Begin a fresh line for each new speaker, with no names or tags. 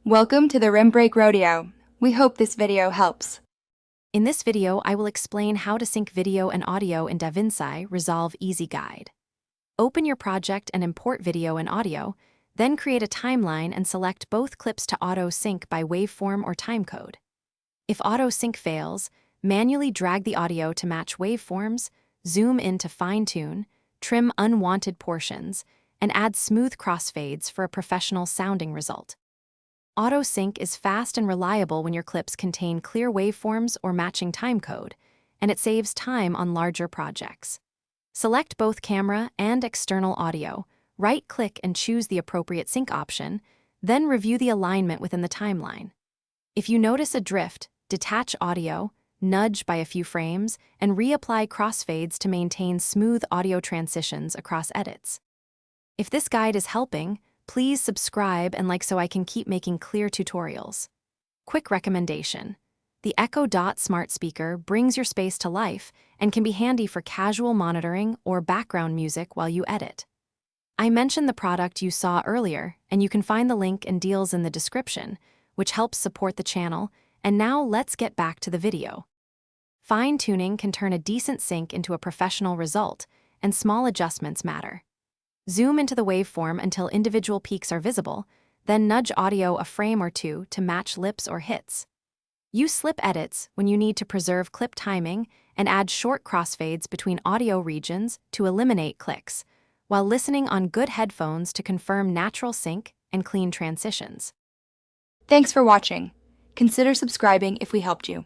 Welcome to the Rim Break Rodeo. We hope this video helps.
In this video, I will explain how to sync video and audio in DaVinci Resolve Easy Guide. Open your project and import video and audio, then create a timeline and select both clips to auto-sync by waveform or timecode. If auto-sync fails, manually drag the audio to match waveforms, zoom in to fine-tune, trim unwanted portions, and add smooth crossfades for a professional sounding result. Auto-sync is fast and reliable when your clips contain clear waveforms or matching timecode, and it saves time on larger projects. Select both camera and external audio, right-click and choose the appropriate sync option, then review the alignment within the timeline. If you notice a drift, detach audio, nudge by a few frames, and reapply crossfades to maintain smooth audio transitions across edits. If this guide is helping, please subscribe and like so I can keep making clear tutorials. Quick recommendation: the Echo Dot smart speaker brings your space to life and can be handy for casual monitoring or background music while you edit. I mentioned the product you saw earlier, and you can find the link and deals in the description, which helps support the channel. And now let's get back to the video. Fine-tuning can turn a decent sync into a professional result, and small adjustments matter. Zoom into the waveform until individual peaks are visible, then nudge audio a frame or two to match lips or hits. Use slip edits when you need to preserve clip timing and add short crossfades between audio regions to eliminate clicks, while listening on good headphones to confirm natural sync and clean transitions.
Thanks for watching. Consider subscribing if we helped you.